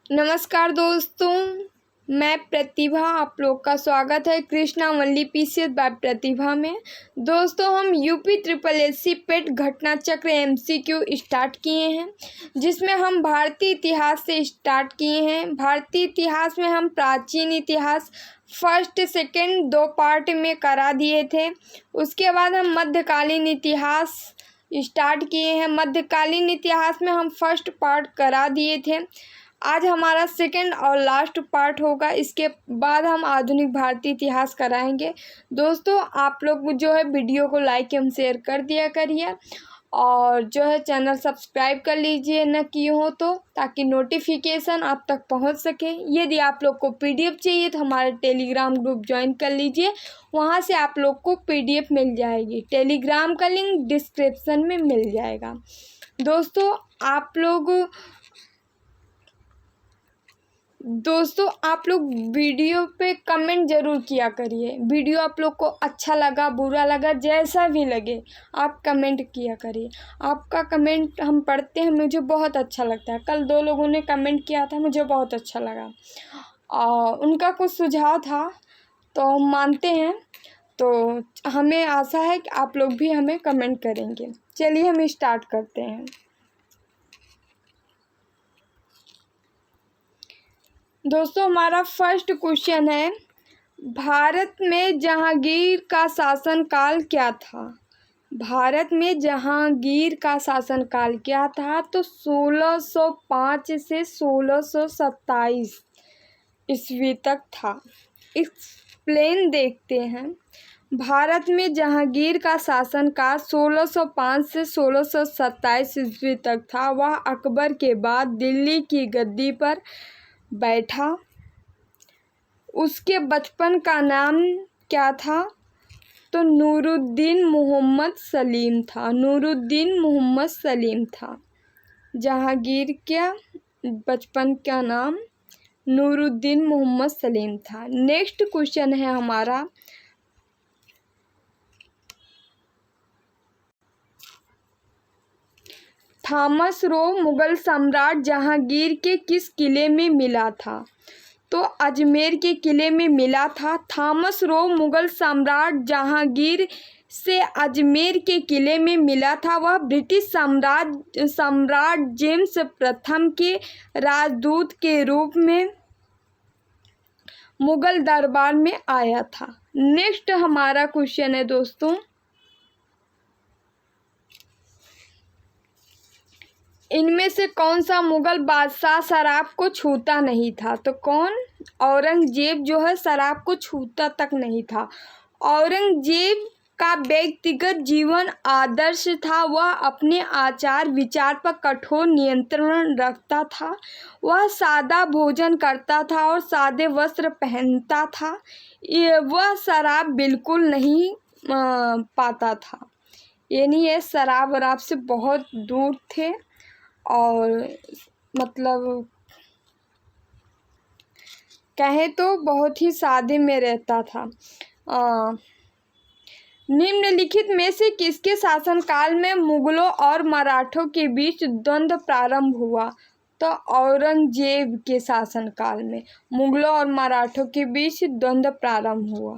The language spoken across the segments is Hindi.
नमस्कार दोस्तों, मैं प्रतिभा। आप लोग का स्वागत है कृष्णा वल्ली पीसीएस बाय प्रतिभा में। दोस्तों, हम यूपी ट्रिपल एससी पेट घटना चक्र एमसीक्यू स्टार्ट किए हैं, जिसमें हम भारतीय इतिहास से स्टार्ट किए हैं। भारतीय इतिहास में हम प्राचीन इतिहास फर्स्ट सेकंड 2 पार्ट में करा दिए थे। उसके बाद हम मध्यकालीन इतिहास स्टार्ट किए हैं। मध्यकालीन इतिहास में हम फर्स्ट पार्ट करा दिए थे। आज हमारा सेकंड और लास्ट पार्ट होगा। इसके बाद हम आधुनिक भारतीय इतिहास कराएंगे। दोस्तों, आप लोग जो है वीडियो को लाइक एवं शेयर कर दिया करिए, और जो है चैनल सब्सक्राइब कर लीजिए न किए हो तो, ताकि नोटिफिकेशन आप तक पहुंच सके। यदि आप लोग को पीडीएफ चाहिए तो हमारे टेलीग्राम ग्रुप ज्वाइन कर लीजिए, वहां से आप लोग को पीडीएफ मिल जाएगी। टेलीग्राम का लिंक डिस्क्रिप्शन में मिल जाएगा। दोस्तों, आप लोग वीडियो पे कमेंट ज़रूर किया करिए। वीडियो आप लोग को अच्छा लगा, बुरा लगा, जैसा भी लगे आप कमेंट किया करिए। आपका कमेंट हम पढ़ते हैं, मुझे बहुत अच्छा लगता है। कल 2 लोगों ने कमेंट किया था, मुझे बहुत अच्छा लगा। उनका कुछ सुझाव था तो हम मानते हैं, तो हमें आशा है कि आप लोग भी हमें कमेंट करेंगे। चलिए हम स्टार्ट करते हैं। दोस्तों, हमारा फर्स्ट क्वेश्चन है, भारत में जहांगीर का शासनकाल क्या था? भारत में जहांगीर का शासनकाल क्या था? तो 1605 से 1627 ईस्वी तक था। एक्सप्लेन देखते हैं। भारत में जहांगीर का शासनकाल 1605 से 1627 ईस्वी तक था। वह अकबर के बाद दिल्ली की गद्दी पर बैठा। उसके बचपन का नाम क्या था? तो नूरुद्दीन मोहम्मद सलीम था। नूरुद्दीन मोहम्मद सलीम था। जहांगीर का बचपन का नाम नूरुद्दीन मोहम्मद सलीम था। नेक्स्ट क्वेश्चन है हमारा, थॉमस रो मुगल सम्राट जहांगीर के किस किले में मिला था? तो अजमेर के किले में मिला था। थॉमस रो मुगल सम्राट जहांगीर से अजमेर के किले में मिला था। वह ब्रिटिश सम्राट जेम्स प्रथम के राजदूत के रूप में मुगल दरबार में आया था। नेक्स्ट हमारा क्वेश्चन है दोस्तों, इनमें से कौन सा मुगल बादशाह शराब को छूता नहीं था? तो कौन? औरंगजेब जो है शराब को छूता तक नहीं था। औरंगजेब का व्यक्तिगत जीवन आदर्श था। वह अपने आचार विचार पर कठोर नियंत्रण रखता था। वह सादा भोजन करता था और सादे वस्त्र पहनता था। वह शराब बिल्कुल नहीं पाता था, यानी ये शराब वराब से बहुत दूर थे, और मतलब कहें तो बहुत ही सादे में रहता था। निम्नलिखित में से किसके शासनकाल में मुगलों और मराठों के बीच द्वंद्व प्रारंभ हुआ? तो औरंगजेब के शासनकाल में मुगलों और मराठों के बीच द्वंद्व प्रारंभ हुआ।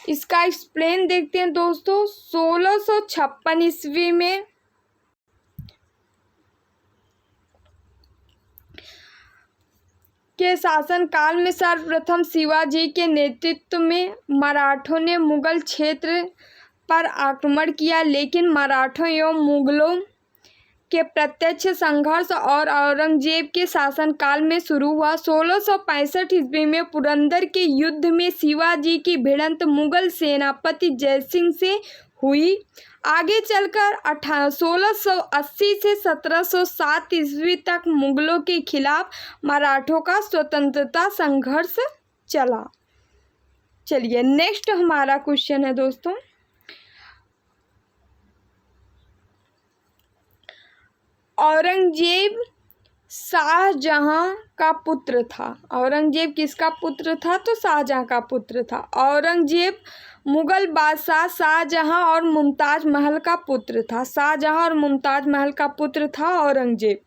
इसका एक्सप्लेन देखते हैं दोस्तों। 1656 ईस्वी में के शासनकाल में सर्वप्रथम शिवाजी के नेतृत्व में मराठों ने मुगल क्षेत्र पर आक्रमण किया, लेकिन मराठों एवं मुगलों के प्रत्यक्ष संघर्ष और औरंगजेब के शासनकाल में शुरू हुआ। 1665 ईस्वी में पुरंदर के युद्ध में शिवाजी की भिड़ंत मुगल सेनापति जयसिंह से हुई। आगे चलकर 1680 से 1707 ईस्वी तक मुगलों के खिलाफ मराठों का स्वतंत्रता संघर्ष चला। चलिए नेक्स्ट हमारा क्वेश्चन है दोस्तों, औरंगजेब शाहजहां का पुत्र था। औरंगजेब किसका पुत्र था? तो शाहजहां का पुत्र था। औरंगजेब मुगल बादशाह शाहजहां और मुमताज महल का पुत्र था। शाहजहां और मुमताज महल का पुत्र था औरंगजेब।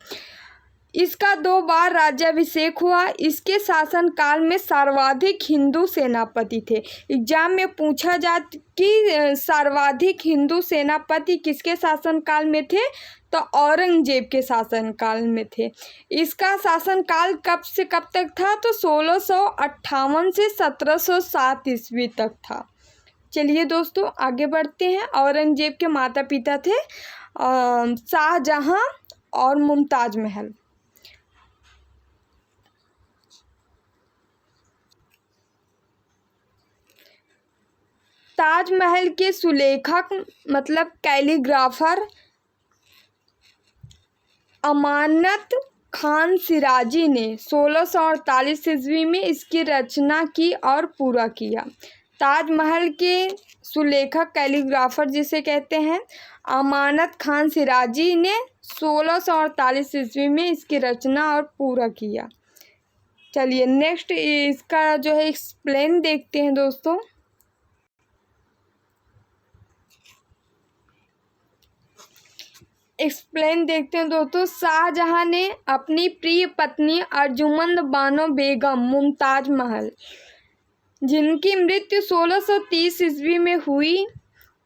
इसका 2 बार राज्याभिषेक हुआ। इसके शासनकाल में सर्वाधिक हिंदू सेनापति थे। एग्जाम में पूछा जाता कि सर्वाधिक हिंदू सेनापति किसके शासनकाल में थे? तो औरंगजेब के शासनकाल में थे। इसका शासनकाल कब से कब तक था? तो 1658 से 1707 ईस्वी तक था। चलिए दोस्तों आगे बढ़ते हैं। औरंगजेब के माता पिता थे शाहजहां और मुमताज महल। ताजमहल के सुलेखक मतलब कैलीग्राफर अमानत खान सिराजी ने 1648 ईस्वी में इसकी रचना की और पूरा किया। ताजमहल के सुलेखक कैलीग्राफर जिसे कहते हैं अमानत खान सिराजी ने 1648 ईस्वी में इसकी रचना और पूरा किया। चलिए नेक्स्ट इसका जो है एक्सप्लेन देखते हैं दोस्तों। एक्सप्लेन देखते हैं दोस्तों। शाहजहां ने अपनी प्रिय पत्नी अर्जुमंद बानो बेगम मुमताज महल, जिनकी मृत्यु 1630 ईस्वी में हुई,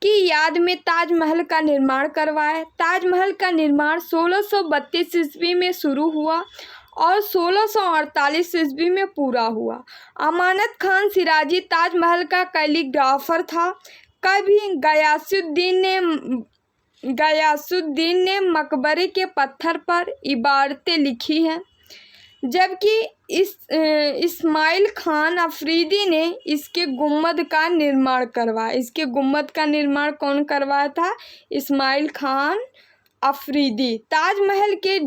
की याद में ताजमहल का निर्माण करवाया। ताजमहल का निर्माण 1632 ईस्वी में शुरू हुआ और 1648 ईस्वी में पूरा हुआ। अमानत खान सिराजी ताजमहल का कैलीग्राफर था। कभी गयासुद्दीन ने मकबरे के पत्थर पर इबारतें लिखी हैं, जबकि इस्माइल खान अफरीदी ने इसके गुम्बद का निर्माण करवाया। इसके गुम्बद का निर्माण कौन करवाया था? इस्माइल खान अफरीदी। ताजमहल के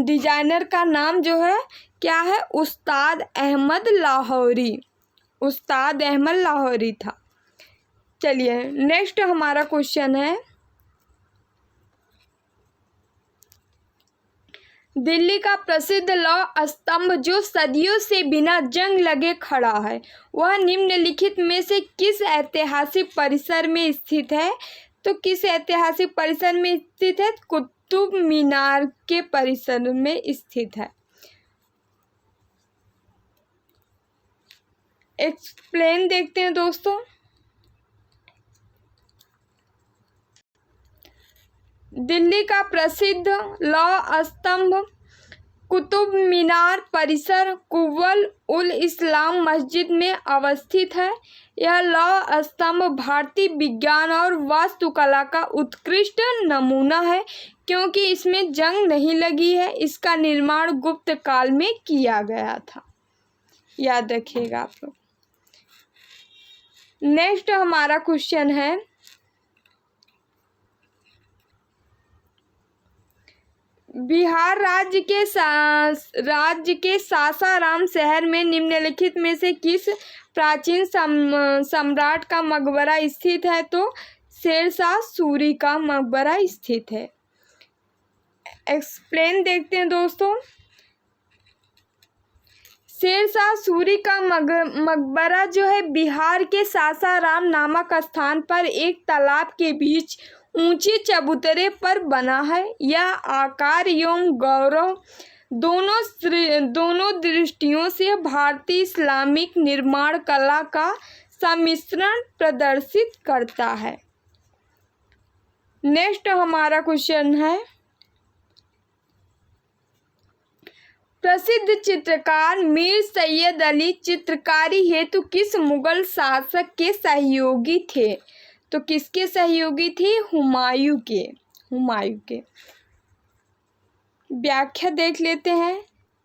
डिजाइनर का नाम जो है क्या है? उस्ताद अहमद लाहौरी। उस्ताद अहमद लाहौरी था। चलिए नेक्स्ट हमारा क्वेश्चन है, दिल्ली का प्रसिद्ध लौह स्तंभ जो सदियों से बिना जंग लगे खड़ा है, वह निम्नलिखित में से किस ऐतिहासिक परिसर में स्थित है? तो किस ऐतिहासिक परिसर में स्थित है? कुतुब मीनार के परिसर में स्थित है। एक्सप्लेन देखते हैं दोस्तों। दिल्ली का प्रसिद्ध लौह स्तंभ कुतुब मीनार परिसर कुव्वत उल इस्लाम मस्जिद में अवस्थित है। यह लौह स्तंभ भारतीय विज्ञान और वास्तुकला का उत्कृष्ट नमूना है, क्योंकि इसमें जंग नहीं लगी है। इसका निर्माण गुप्त काल में किया गया था, याद रखिएगा आप लोग। नेक्स्ट हमारा क्वेश्चन है, बिहार राज्य के सासाराम शहर में निम्नलिखित में से किस प्राचीन सम्राट का मकबरा स्थित है? तो शेरशाह सूरी का मकबरा स्थित है। एक्सप्लेन देखते हैं दोस्तों। शेरशाह सूरी का मकबरा जो है बिहार के सासाराम नामक स्थान पर एक तालाब के बीच ऊंचे चबूतरे पर बना है। यह आकार एवं गौरव दोनों दृष्टियों से भारतीय इस्लामिक निर्माण कला का सम्मिश्रण प्रदर्शित करता है। नेक्स्ट हमारा क्वेश्चन है, प्रसिद्ध चित्रकार मीर सैयद अली चित्रकारी हेतु किस मुगल शासक के सहयोगी थे? तो किसके सहयोगी थे? हुमायूं के। व्याख्या देख लेते हैं।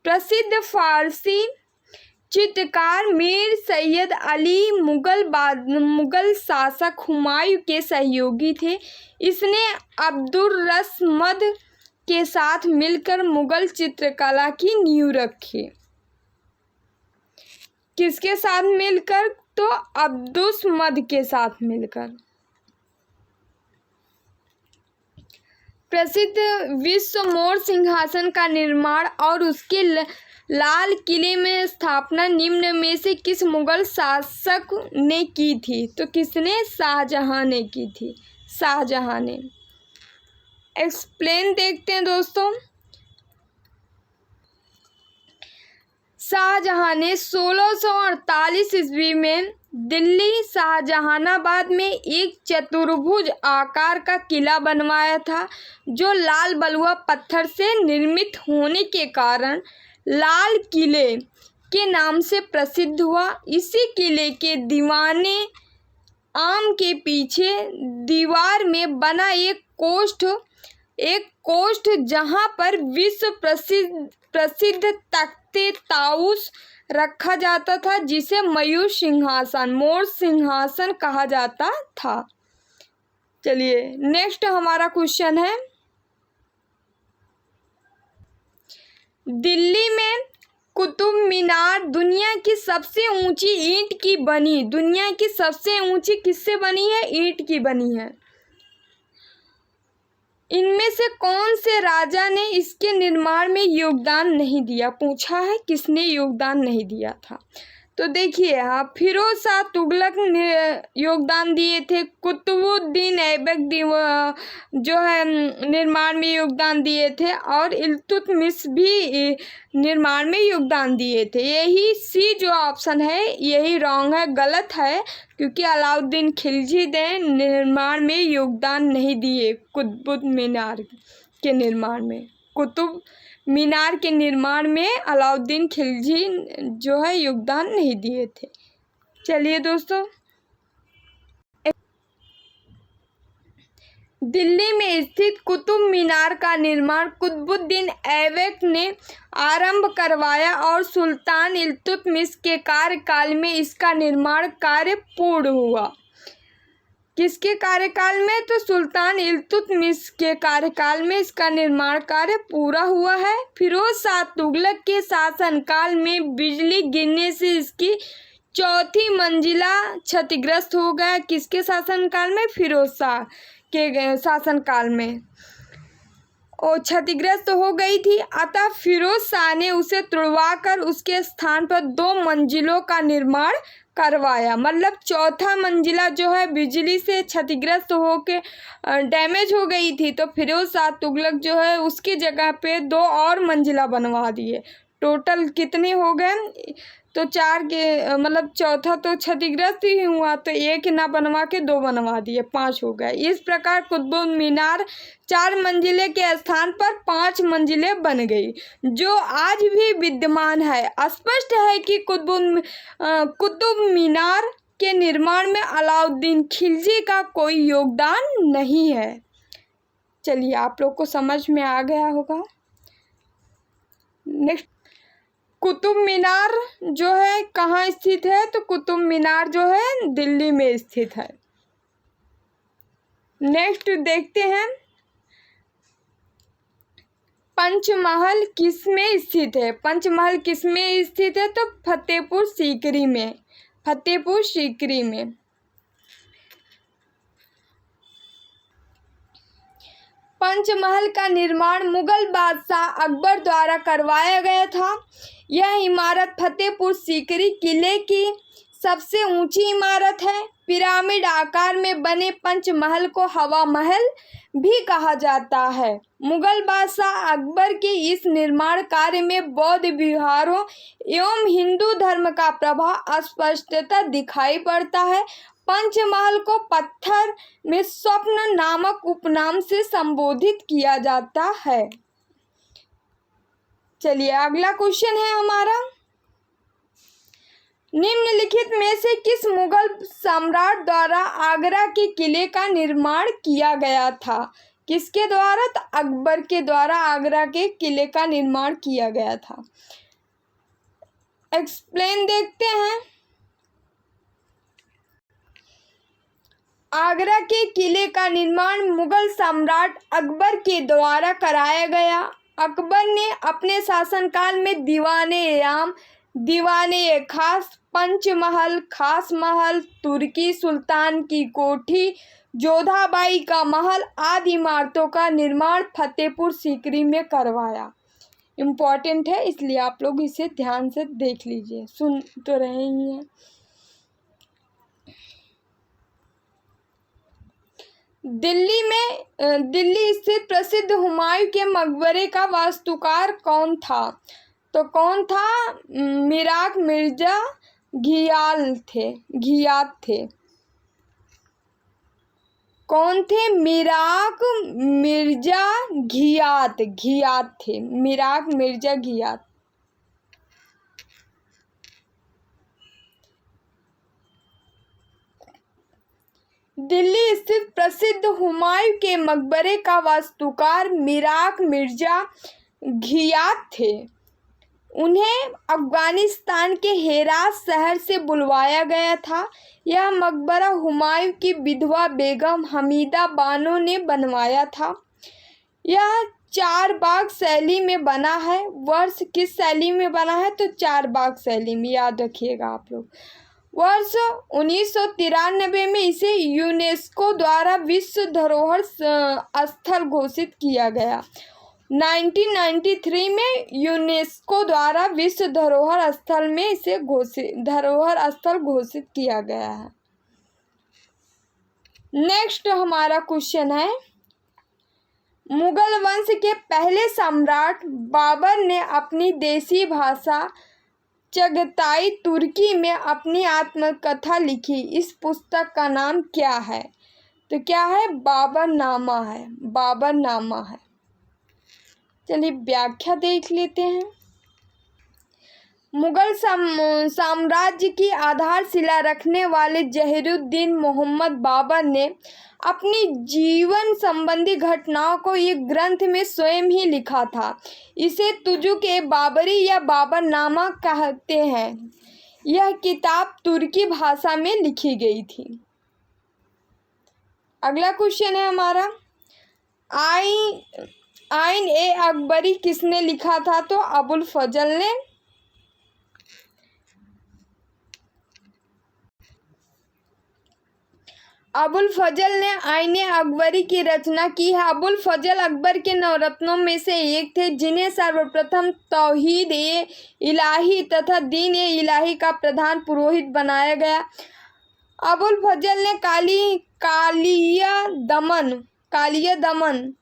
प्रसिद्ध फारसी चित्रकार मीर सैयद अली मुगल शासक हुमायूं के सहयोगी थे। इसने अब्दुर्रस्मद के साथ मिलकर मुगल चित्रकला की नींव रखी। किसके साथ मिलकर? तो अब्दुस्मद के साथ मिलकर। प्रसिद्ध विश्व मोर सिंहासन का निर्माण और उसके लाल किले में स्थापना निम्न में से किस मुगल शासक ने की थी? तो किसने? शाहजहां ने की थी, शाहजहां ने। एक्सप्लेन देखते हैं दोस्तों। शाहजहां ने 1648 ईस्वी में दिल्ली शाहजहानाबाद में एक चतुर्भुज आकार का किला बनवाया था, जो लाल बलुआ पत्थर से निर्मित होने के कारण लाल किले के नाम से प्रसिद्ध हुआ। इसी किले के दीवाने आम के पीछे दीवार में बना एक कोष्ठ जहां पर विश्व प्रसिद्ध तख्ते ताउस रखा जाता था, जिसे मयूर सिंहासन, मोर सिंहासन कहा जाता था। चलिए नेक्स्ट हमारा क्वेश्चन है, दिल्ली में कुतुब मीनार दुनिया की सबसे ऊंची ईंट की बनी, दुनिया की सबसे ऊंची किससे बनी है? ईंट की बनी है। इनमें से कौन से राजा ने इसके निर्माण में योगदान नहीं दिया? पूछा है किसने योगदान नहीं दिया था। तो देखिए, हाँ, फिरोज शाह तुगलक ने योगदान दिए थे। कुतुबुद्दीन ऐबक जो है निर्माण में योगदान दिए थे, और इल्तुतमिश भी निर्माण में योगदान दिए थे। यही सी जो ऑप्शन है यही रॉन्ग है, गलत है, क्योंकि अलाउद्दीन खिलजी ने निर्माण में योगदान नहीं दिए। कुतुब मीनार के निर्माण में, कुतुब मीनार के निर्माण में अलाउद्दीन खिलजी जो है योगदान नहीं दिए थे। चलिए दोस्तों, दिल्ली में स्थित कुतुब मीनार का निर्माण कुतुबुद्दीन ऐबक ने आरंभ करवाया और सुल्तान इल्तुतमिश के कार्यकाल में इसका निर्माण कार्य पूर्ण हुआ। किसके कार्यकाल में? तो सुल्तान इल्तुतमिश के कार्यकाल में इसका निर्माण कार्य पूरा हुआ है। फिरोज शाह तुगलक के शासनकाल में बिजली गिरने से इसकी चौथी मंजिला क्षतिग्रस्त हो गया। किसके शासनकाल में? फिरोज शाह के शासनकाल में वो क्षतिग्रस्त हो गई थी। अतः फिरोज शाह ने उसे तुड़वाकर उसके स्थान पर 2 मंजिलों का निर्माण करवाया। मतलब चौथा मंजिला जो है बिजली से क्षतिग्रस्त होके डैमेज हो गई थी, तो फिरोज शाह तुगलक जो है उसकी जगह पे 2 और मंजिला बनवा दिए। टोटल कितने हो गए? तो 4 के, मतलब चौथा तो क्षतिग्रस्त ही हुआ, तो 1 ना बनवा के 2 बनवा दिए, 5 हो गए। इस प्रकार कुतुब मीनार 4 मंजिले के स्थान पर 5 मंजिलें बन गई, जो आज भी विद्यमान है। स्पष्ट है कि कुतुब मीनार के निर्माण में अलाउद्दीन खिलजी का कोई योगदान नहीं है। चलिए, आप लोग को समझ में आ गया होगा। नेक्स्ट, कुतुब मीनार जो है कहाँ स्थित है? तो कुतुब मीनार जो है दिल्ली में स्थित है। नेक्स्ट देखते हैं, पंचमहल किस में स्थित है? पंचमहल किस में स्थित है? तो फतेहपुर सीकरी में, फतेहपुर सीकरी में। पंचमहल का निर्माण मुगल बादशाह अकबर द्वारा करवाया गया था। यह इमारत फतेहपुर सीकरी किले की सबसे ऊंची इमारत है। पिरामिड आकार में बने पंचमहल को हवा महल भी कहा जाता है। मुगल बादशाह अकबर के इस निर्माण कार्य में बौद्ध विहारों एवं हिंदू धर्म का प्रभाव स्पष्टतः दिखाई पड़ता है। पंचमहल को पत्थर में स्वप्न नामक उपनाम से संबोधित किया जाता है। चलिए, अगला क्वेश्चन है हमारा, निम्नलिखित में से किस मुगल सम्राट द्वारा आगरा के किले का निर्माण किया गया था? किसके द्वारा? तो अकबर के द्वारा आगरा के किले का निर्माण किया गया था। एक्सप्लेन देखते हैं। आगरा के किले का निर्माण मुगल सम्राट अकबर के द्वारा कराया गया। अकबर ने अपने शासनकाल में दीवाने-ए-आम, दीवाने-ए-खास, पंचमहल, खास महल, तुर्की सुल्तान की कोठी, जोधाबाई का महल आदि इमारतों का निर्माण फतेहपुर सीकरी में करवाया। इम्पोर्टेंट है, इसलिए आप लोग इसे ध्यान से देख लीजिए, सुन तो रहे ही हैं। दिल्ली स्थित प्रसिद्ध हुमायूं के मकबरे का वास्तुकार कौन था? तो कौन था? मिराक मिर्जा घियात थे। कौन थे? मिराक मिर्जा घियात थे। मिराक मिर्जा घियात। दिल्ली स्थित प्रसिद्ध हुमायूं के मकबरे का वास्तुकार मिराक मिर्जा घियात थे। उन्हें अफगानिस्तान के हेरात शहर से बुलवाया गया था। यह मकबरा हुमायूं की विधवा बेगम हमीदा बानो ने बनवाया था। यह चारबाग शैली में बना है। वर्ष किस शैली में बना है? तो चारबाग शैली में, याद रखिएगा आप लोग। वर्ष 1993 में इसे यूनेस्को द्वारा विश्व धरोहर स्थल घोषित किया गया। 1993 में यूनेस्को द्वारा विश्व धरोहर स्थल में इसे धरोहर स्थल घोषित किया गया है। नेक्स्ट हमारा क्वेश्चन है, मुगल वंश के पहले सम्राट बाबर ने अपनी देसी भाषा चगताई तुर्की में अपनी आत्मकथा लिखी। इस पुस्तक का नाम क्या है? तो क्या है? बाबरनामा है। बाबरनामा है। चलिए व्याख्या देख लेते हैं। मुगल साम्राज्य की आधारशिला रखने वाले जहीरुद्दीन मोहम्मद बाबर ने अपनी जीवन संबंधी घटनाओं को एक ग्रंथ में स्वयं ही लिखा था। इसे तुजुक-ए बाबरी या बाबरनामा कहते हैं। यह किताब तुर्की भाषा में लिखी गई थी। अगला क्वेश्चन है हमारा, आइन ए अकबरी किसने लिखा था? तो अबुल फजल ने। अबुल फजल ने आइन ए अकबरी की रचना की है। अबुल फजल अकबर के नवरत्नों में से एक थे, जिन्हें सर्वप्रथम तौहीद ए इलाही तथा दीन ए इलाही का प्रधान पुरोहित बनाया गया। अबुल फजल ने कालिया दमन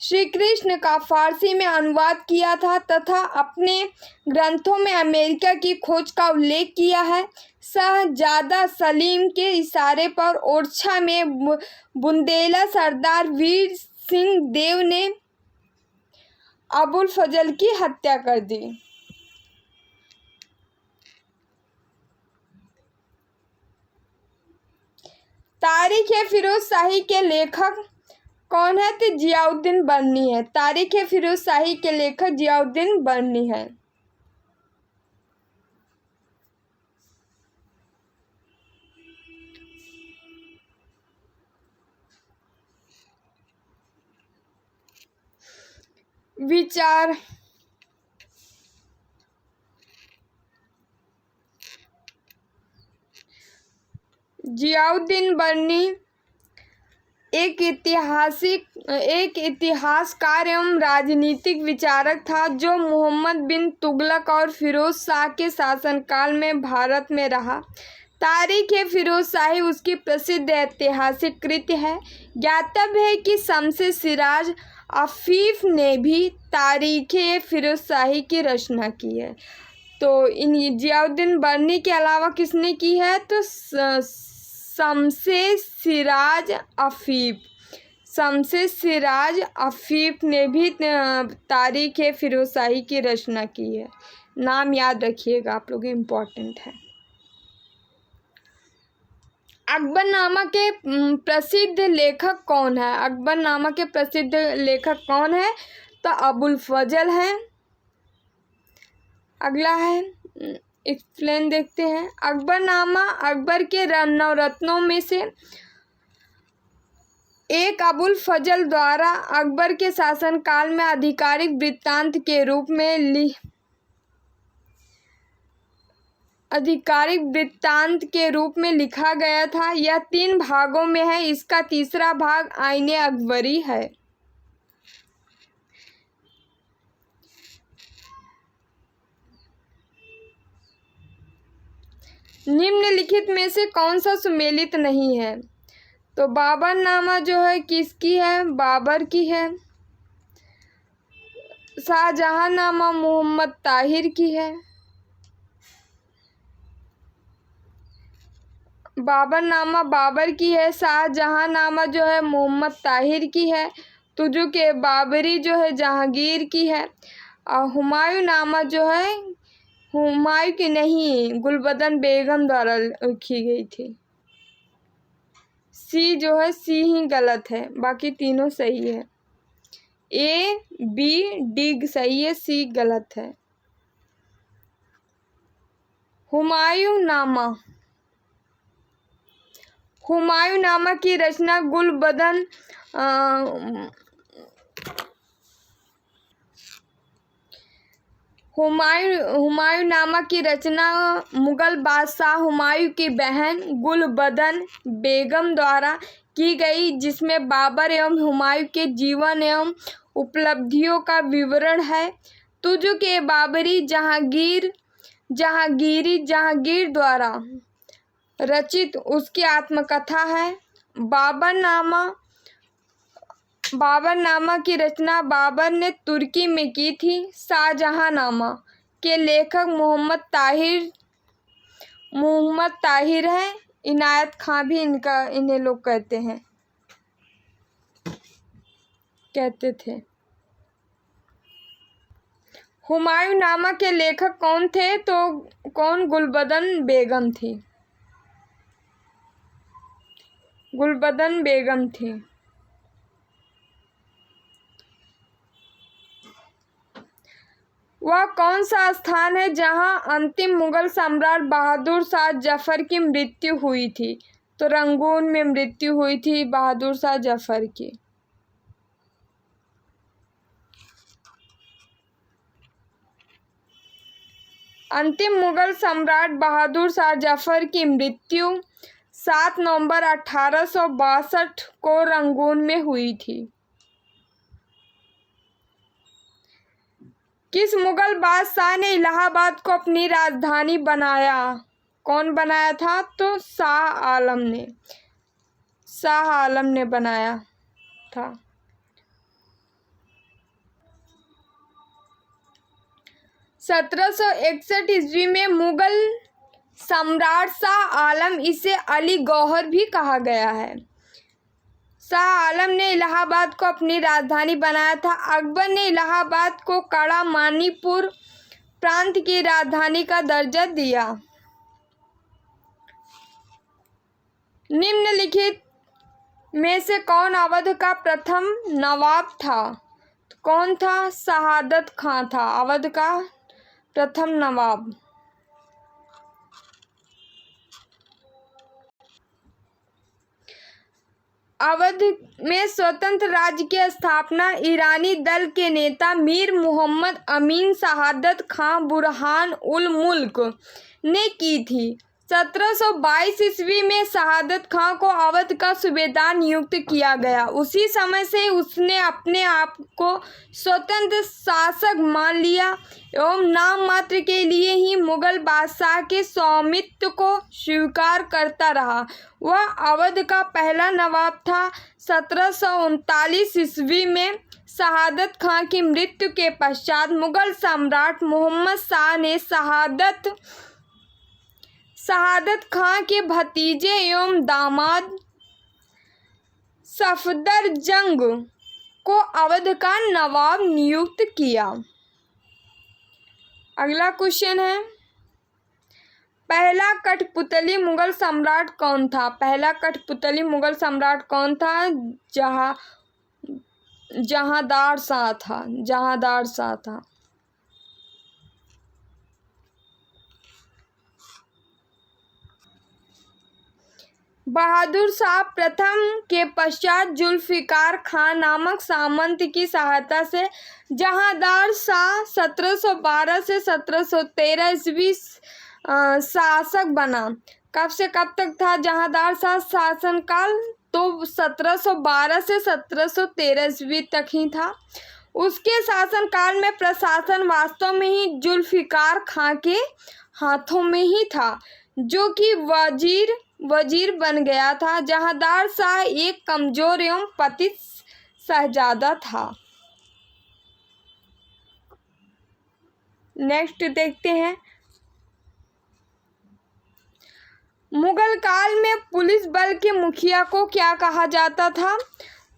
श्री कृष्ण का फारसी में अनुवाद किया था तथा अपने ग्रंथों में अमेरिका की खोज का उल्लेख किया है। शहजादा सलीम के इशारे पर ओरछा में बुंदेला सरदार वीर सिंह देव ने अबुल फजल की हत्या कर दी। तारीख़-ए-फ़िरोज़शाही के लेखक कौन है? तो जियाउद्दीन बरनी है। तारीख़-ए-फ़िरोज़शाही के लेखक जियाउद्दीन बरनी है। विचार जियाउद्दीन बरनी एक इतिहासकार एवं राजनीतिक विचारक था, जो मोहम्मद बिन तुगलक और फिरोज शाह के शासनकाल में भारत में रहा। तारीख़-ए-फ़िरोज़शाही उसकी प्रसिद्ध ऐतिहासिक कृति है। ज्ञातव्य है कि शमसे सिराज अफ़ीफ़ ने भी तारीख़-ए-फ़िरोज़शाही की रचना की है। तो इन जियाउद्दीन बरनी के अलावा किसने की है? तो शमसे सिराज अफ़ीफ़ ने भी तारीख़-ए-फ़िरोज़शाही की रचना की है। नाम याद रखिएगा आप लोग, इम्पोर्टेंट है। अकबरनामा के प्रसिद्ध लेखक कौन है? अकबरनामा के प्रसिद्ध लेखक कौन है? तो अबुल फजल हैं। अगला है एक्सप्लेन देखते हैं। अकबरनामा अकबर के नवरत्नों में से एक अबुल फजल द्वारा अकबर के शासनकाल में आधिकारिक वृत्तांत के रूप में आधिकारिक वृत्तांत के रूप में लिखा गया था। यह 3 भागों में है। इसका तीसरा भाग आईने अकबरी है। निम्नलिखित में से कौन सा सुमेलित नहीं है? तो बाबरनामा जो है किसकी है? बाबर की है। शाहजहांनामा मोहम्मद ताहिर की है। बाबरनामा बाबर की है। शाहजहांनामा जो है मोहम्मद ताहिर की है। तुजुक बाबरी जो है जहांगीर की है। और हुमायूंनामा जो है हुमायूं की नहीं, गुलबदन बेगम द्वारा लिखी गई थी। सी जो है सी ही गलत है, बाकी तीनों सही है। ए बी डी सही है, सी गलत है। हुमायूंनामा हुमायूंनामा की रचना गुलबदन हुमायूंनामा की रचना मुगल बादशाह हुमायूं की बहन गुलबदन बेगम द्वारा की गई, जिसमें बाबर एवं हुमायूं के जीवन एवं उपलब्धियों का विवरण है। तुजुक बाबरी जहांगीर द्वारा रचित उसकी आत्मकथा है। बाबरनामा की रचना बाबर ने तुर्की में की थी। शाहजहांनामा के लेखक मोहम्मद ताहिर है। इनायत खां भी इन्हें लोग कहते थे। हुमायूंनामा के लेखक कौन थे? तो गुलबदन बेगम थी। गुलबदन बेगम थी। वह कौन सा स्थान है जहां अंतिम मुगल सम्राट बहादुर शाह जफर की मृत्यु हुई थी? तो रंगून में मृत्यु हुई थी बहादुर शाह जफर की। अंतिम मुगल सम्राट बहादुर शाह जफर की मृत्यु 7 नवंबर 1862 को रंगून में हुई थी। किस मुगल बादशाह ने इलाहाबाद को अपनी राजधानी बनाया? कौन बनाया था? तो शाह आलम ने बनाया था। 1761 ईस्वी में मुगल सम्राट शाह आलम, इसे अली गौहर भी कहा गया है। शाह आलम ने इलाहाबाद को अपनी राजधानी बनाया था। अकबर ने इलाहाबाद को कड़ा मानीपुर प्रांत की राजधानी का दर्जा दिया। निम्नलिखित में से कौन अवध का प्रथम नवाब था? तो कौन था? शहादत खां था अवध का प्रथम नवाब। अवध में स्वतंत्र राज्य की स्थापना ईरानी दल के नेता मीर मोहम्मद अमीन शहादत खां बुरहान उल मुल्क ने की थी। 1722 ईस्वी में शहादत खां को अवध का सूबेदार नियुक्त किया गया। उसी समय से उसने अपने आप को स्वतंत्र शासक मान लिया एवं नाम मात्र के लिए ही मुगल बादशाह के स्वामित्व को स्वीकार करता रहा। वह अवध का पहला नवाब था। 1739 ईस्वी में शहादत खां की मृत्यु के पश्चात मुगल सम्राट मोहम्मद शाह ने शहादत खां के भतीजे एवं दामाद सफदरजंग को अवध का नवाब नियुक्त किया। अगला क्वेश्चन है, पहला कठपुतली मुगल सम्राट कौन था? पहला कठपुतली मुगल सम्राट कौन था? जहांदार शाह था। बहादुर शाह प्रथम के पश्चात जुल्फिकार खान नामक सामंत की सहायता से जहांदार शाह 1712 से 1713 ईस्वी शासक बना। कब से कब तक था जहांदार शाह शासनकाल? तो 1712 से 1713 ईस्वी तक ही था। उसके शासनकाल में प्रशासन वास्तव में ही जुल्फिकार खां के हाथों में ही था, जो कि वजीर बन गया था। जहांदार शाह एक कमजोर एवं पतित शहजादा था। नेक्स्ट देखते हैं, मुगल काल में पुलिस बल के मुखिया को क्या कहा जाता था?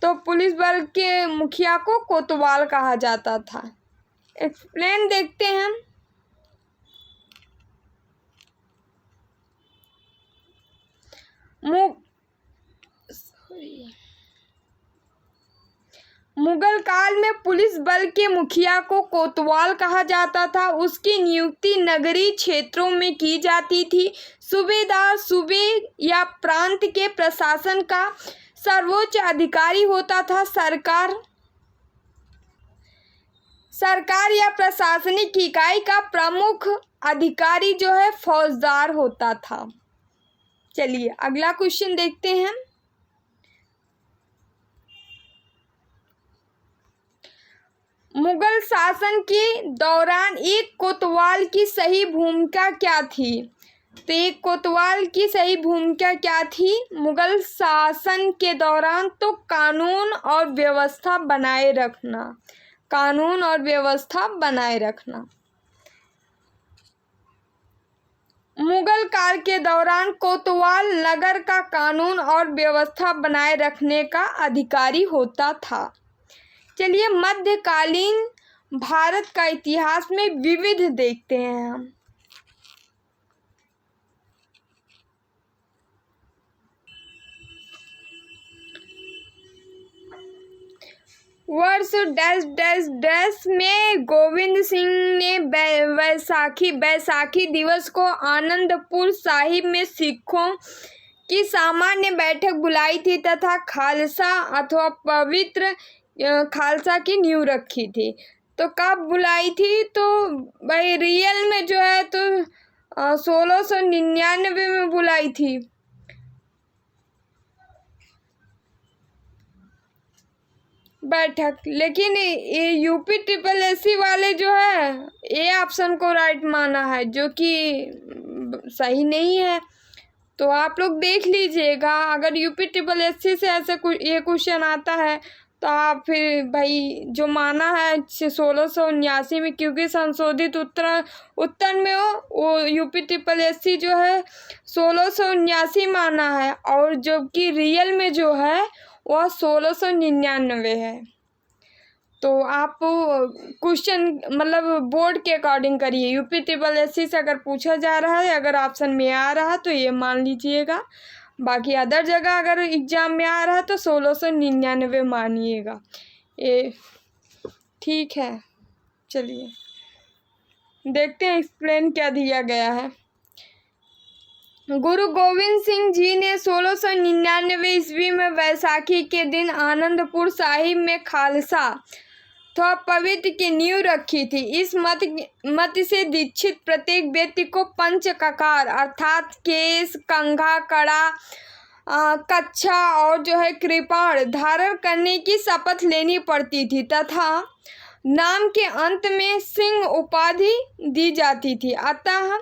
तो पुलिस बल के मुखिया को कोतवाल कहा जाता था। एक्सप्लेन देखते हैं। मुगल काल में पुलिस बल के मुखिया को कोतवाल कहा जाता था। उसकी नियुक्ति नगरीय क्षेत्रों में की जाती थी। सूबेदार सूबे या प्रांत के प्रशासन का सर्वोच्च अधिकारी होता था। सरकार या प्रशासनिक इकाई का प्रमुख अधिकारी जो है फौजदार होता था। चलिए अगला क्वेश्चन देखते हैं। मुगल शासन के दौरान एक कोतवाल की सही भूमिका क्या थी? तो एक कोतवाल की सही भूमिका क्या थी मुगल शासन के दौरान? तो कानून और व्यवस्था बनाए रखना। कानून और व्यवस्था बनाए रखना। मुगल काल के दौरान कोतवाल नगर का कानून और व्यवस्था बनाए रखने का अधिकारी होता था। चलिए मध्यकालीन भारत का इतिहास में विविध देखते हैं हम। वर्ष डैश डैश डैश में गोविंद सिंह ने बैसाखी दिवस को आनंदपुर साहिब में सिखों की सामान्य बैठक बुलाई थी तथा खालसा अथवा पवित्र खालसा की नींव रखी थी। तो कब बुलाई थी? तो भाई रियल में जो है तो 1699 में बुलाई थी। बैठक। लेकिन ये यूपी ट्रिपल एससी वाले जो है ए ऑप्शन को राइट माना है, जो कि सही नहीं है। तो आप लोग देख लीजिएगा, अगर यूपी ट्रिपल एससी से ऐसे ये क्वेश्चन आता है तो आप फिर भाई जो माना है 1679 में, क्योंकि संशोधित उत्तर में वो यूपी ट्रिपल एससी जो है 1679 माना है, और जबकि रियल में जो है वह 1699 है। तो आप क्वेश्चन मतलब बोर्ड के अकॉर्डिंग करिए। यूपी ट्रिपल एससी से अगर पूछा जा रहा है, अगर ऑप्शन में आ रहा है तो ये मान लीजिएगा। बाकी अदर जगह अगर एग्जाम में आ रहा है तो 1699 मानिएगा। ये ठीक है। चलिए देखते हैं एक्सप्लेन क्या दिया गया है। गुरु गोविंद सिंह जी ने 1699 ईस्वी में बैसाखी के दिन आनंदपुर साहिब में खालसा तो पवित्र की नींव रखी थी। इस मत से दीक्षित प्रत्येक व्यक्ति को पंच ककार अर्थात केस, कंघा, कड़ा, कच्छा और जो है कृपाण धारण करने की शपथ लेनी पड़ती थी तथा नाम के अंत में सिंह उपाधि दी जाती थी। अतः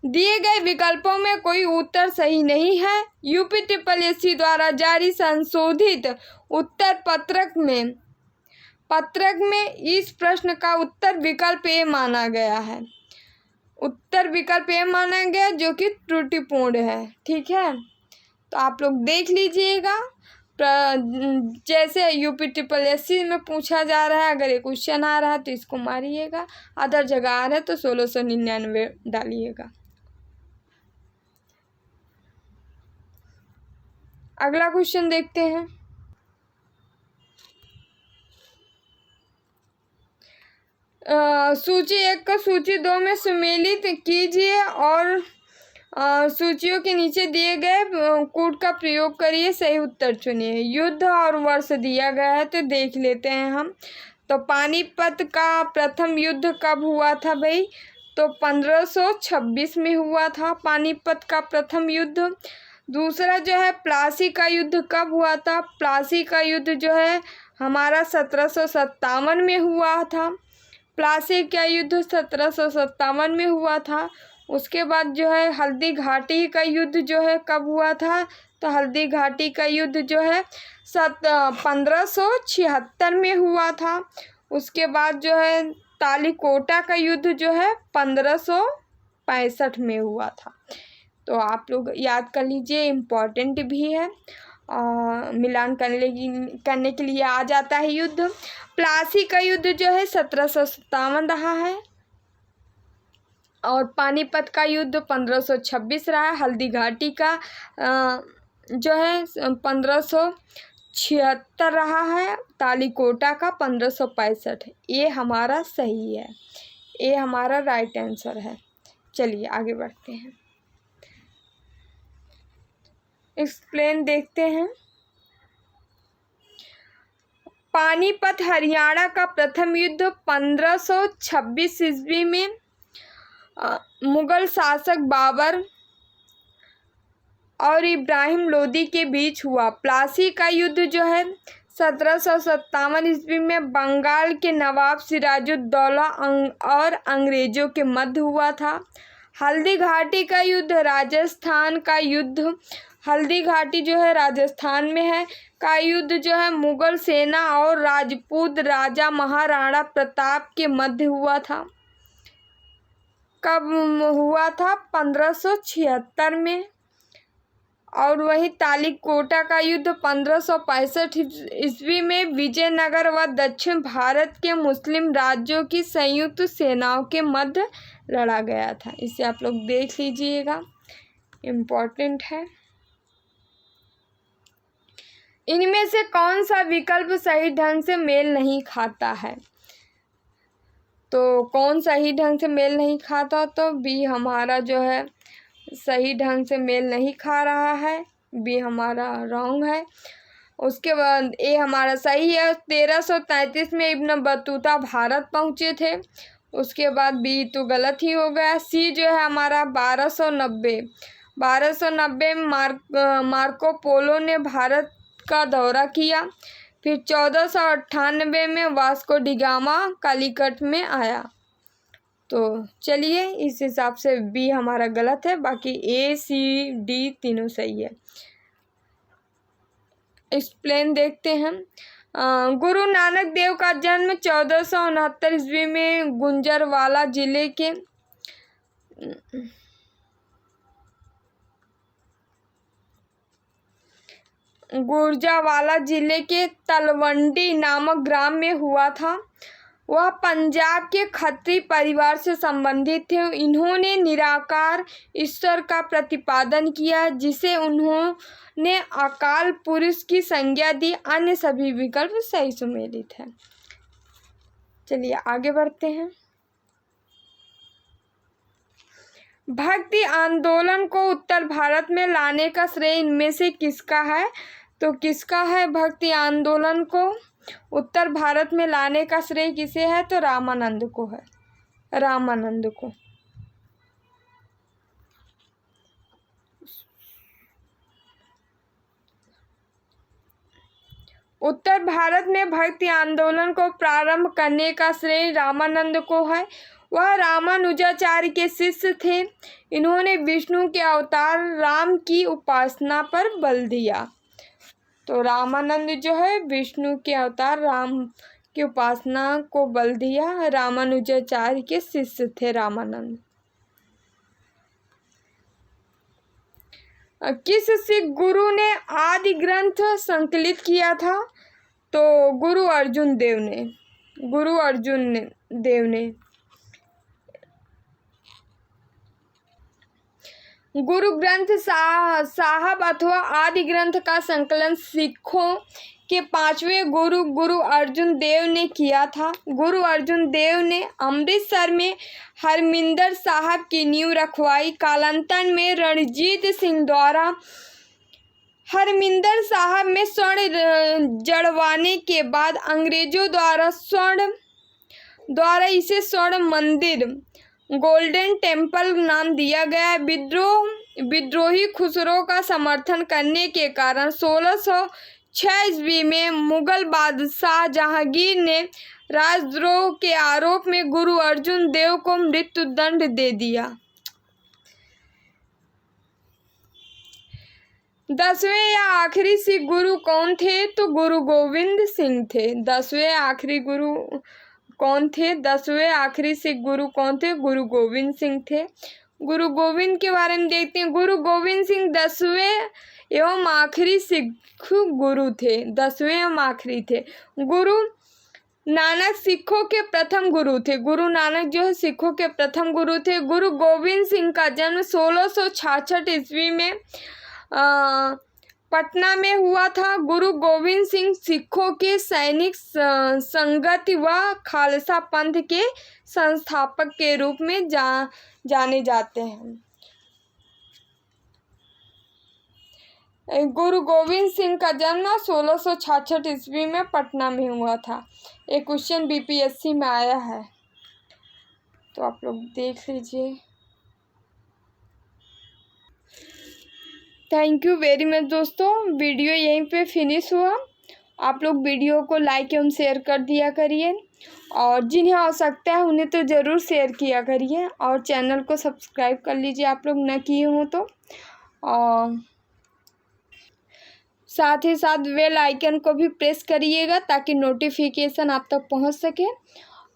दिए गए विकल्पों में कोई उत्तर सही नहीं है। यूपी ट्रिपल एससी द्वारा जारी संशोधित उत्तर पत्रक में इस प्रश्न का उत्तर विकल्प ए माना गया है। उत्तर विकल्प ए माना गया, जो कि त्रुटिपूर्ण है। ठीक है, तो आप लोग देख लीजिएगा। जैसे यूपी ट्रिपल एससी में पूछा जा रहा है, अगर ये क्वेश्चन आ रहा है तो इसको मारिएगा। अदर जगह आ रहा है तो 1699 डालिएगा। अगला क्वेश्चन देखते हैं। सूची 1 को सूची 2 में सम्मिलित कीजिए और सूचियों के नीचे दिए गए कोड का प्रयोग करिए, सही उत्तर चुनिए। युद्ध और वर्ष दिया गया है तो देख लेते हैं हम। तो पानीपत का प्रथम युद्ध कब हुआ था भाई? तो 1526 में हुआ था पानीपत का प्रथम युद्ध। दूसरा जो है प्लासी का युद्ध कब हुआ था? प्लासी का युद्ध जो है हमारा 1757 में हुआ था। प्लासी का युद्ध 1757 में हुआ था। उसके बाद जो है हल्दी घाटी का युद्ध जो है कब हुआ था? तो हल्दी घाटी का युद्ध जो है 1576 में हुआ था। उसके बाद जो है तालीकोटा का युद्ध जो है 1565 में हुआ था। तो आप लोग याद कर लीजिए, इम्पॉर्टेंट भी है, मिलान करने के लिए आ जाता है युद्ध। प्लासी का युद्ध जो है 1757 रहा है और पानीपत का युद्ध 1526 रहा है। हल्दी घाटी का जो है 1576 रहा है। तालीकोटा का 1565। ये हमारा सही है, ये हमारा राइट आंसर है। चलिए आगे बढ़ते हैं, एक्सप्लेन देखते हैं। पानीपत हरियाणा का प्रथम युद्ध 1526 ईस्वी में मुगल शासक बाबर और इब्राहिम लोदी के बीच हुआ। प्लासी का युद्ध जो है 1757 ईस्वी में बंगाल के नवाब सिराजुद्दौला और अंग्रेजों के मध्य हुआ था। हल्दी घाटी का युद्ध राजस्थान का युद्ध, हल्दी घाटी जो है राजस्थान में है, का युद्ध जो है मुगल सेना और राजपूत राजा महाराणा प्रताप के मध्य हुआ था। कब हुआ था? 1576 में। और वही तालीकोटा का युद्ध 1565 ईस्वी में विजयनगर व दक्षिण भारत के मुस्लिम राज्यों की संयुक्त सेनाओं के मध्य लड़ा गया था। इसे आप लोग देख लीजिएगा, इम्पोर्टेंट है। इनमें से कौन सा विकल्प सही ढंग से मेल नहीं खाता है? तो कौन सही ढंग से मेल नहीं खाता? तो बी हमारा जो है सही ढंग से मेल नहीं खा रहा है, बी हमारा रॉन्ग है। उसके बाद ए हमारा सही है। 1333 में इब्न बतूता भारत पहुँचे थे। उसके बाद बी तो गलत ही हो गया। सी जो है हमारा 1290 में मार्को पोलो ने भारत का दौरा किया। फिर 1498 में वास्को डिगामा कालीकट में आया। तो चलिए इस हिसाब से बी हमारा गलत है, बाकी ए सी डी तीनों सही है। एक्सप्लेन देखते हैं। गुरु नानक देव का जन्म 1469 ईस्वी में गुंजरवाला जिले के गुर्जावाला जिले के तलवंडी नामक ग्राम में हुआ था। वह पंजाब के खत्री परिवार से संबंधित थे। इन्होंने निराकार ईश्वर का प्रतिपादन किया, जिसे उन्होंने अकाल पुरुष की संज्ञा दी। अन्य सभी विकल्प सही सुमेलित है। चलिए आगे बढ़ते हैं। भक्ति आंदोलन को उत्तर भारत में लाने का श्रेय इनमें से किसका है? तो किसका है भक्ति आंदोलन को उत्तर भारत में लाने का श्रेय किसे है? तो रामानंद को है, रामानंद को। उत्तर भारत में भक्ति आंदोलन को प्रारंभ करने का श्रेय रामानंद को है। वह रामानुजाचार्य के शिष्य थे। इन्होंने विष्णु के अवतार राम की उपासना पर बल दिया। तो रामानंद जो है विष्णु के अवतार राम की उपासना को बल दिया। रामानुजाचार्य के शिष्य थे रामानंद। किस सिख गुरु ने आदि ग्रंथ संकलित किया था? तो गुरु अर्जुन देव ने, गुरु अर्जुन देव ने। गुरु ग्रंथ साहब अथवा आदि ग्रंथ का संकलन सिखों के 5वें गुरु गुरु अर्जुन देव ने किया था। गुरु अर्जुन देव ने अमृतसर में हरमिंदर साहब की नींव रखवाई। कालांतर में रणजीत सिंह द्वारा हरमिंदर साहब में स्वर्ण जड़वाने के बाद अंग्रेजों द्वारा इसे स्वर्ण मंदिर गोल्डन टेम्पल नाम दिया गया है। विद्रोही खुसरो का समर्थन करने के कारण 1606 ईस्वी में मुगल बादशाह जहांगीर ने राजद्रोह के आरोप में गुरु अर्जुन देव को मृत्युदंड दे दिया। 10वें या आखिरी सिख गुरु कौन थे? तो गुरु गोविंद सिंह थे। 10वें आखिरी गुरु कौन थे? 10वें आखिरी सिख गुरु कौन थे? गुरु गोविंद सिंह थे। गुरु गोविंद के बारे में देखते हैं। गुरु गोविंद सिंह 10वें एवं आखिरी सिख गुरु थे। 10वें एवं आखिरी थे। गुरु नानक सिखों के प्रथम गुरु थे। गुरु नानक जो है सिखों के प्रथम गुरु थे। गुरु गोविंद सिंह का जन्म 1666 ईस्वी में पटना में हुआ था। गुरु गोविंद सिंह सिखों के सैनिक संगति व खालसा पंथ के संस्थापक के रूप में जाने जाते हैं। गुरु गोविंद सिंह का जन्म 1666 ईस्वी में पटना में हुआ था। एक क्वेश्चन बीपीएससी में आया है, तो आप लोग देख लीजिए। थैंक यू वेरी मच दोस्तों। वीडियो यहीं पे फिनिश हुआ। आप लोग वीडियो को लाइक एवं शेयर कर दिया करिए, और जिन्हें आवश्यकता है उन्हें तो ज़रूर शेयर किया करिए, और चैनल को सब्सक्राइब कर लीजिए आप लोग न किए हो तो। और साथ ही साथ बेल आइकन को भी प्रेस करिएगा ताकि नोटिफिकेशन आप तक पहुंच सके।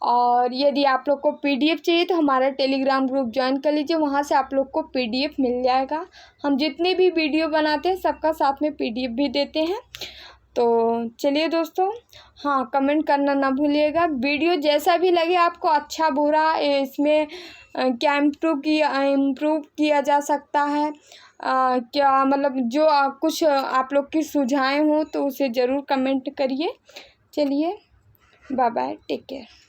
और यदि आप लोग को पीडीएफ चाहिए तो हमारा टेलीग्राम ग्रुप ज्वाइन कर लीजिए, वहां से आप लोग को पीडीएफ मिल जाएगा। हम जितने भी वीडियो बनाते हैं सबका साथ में पीडीएफ भी देते हैं। तो चलिए दोस्तों, हाँ, कमेंट करना ना भूलिएगा। वीडियो जैसा भी लगे आपको, अच्छा बुरा, इसमें क्या इम्प्रूव किया जा सकता है, क्या मतलब जो कुछ आप लोग की सुझाएं हो तो उसे ज़रूर कमेंट करिए। चलिए, बाय बाय, टेक केयर।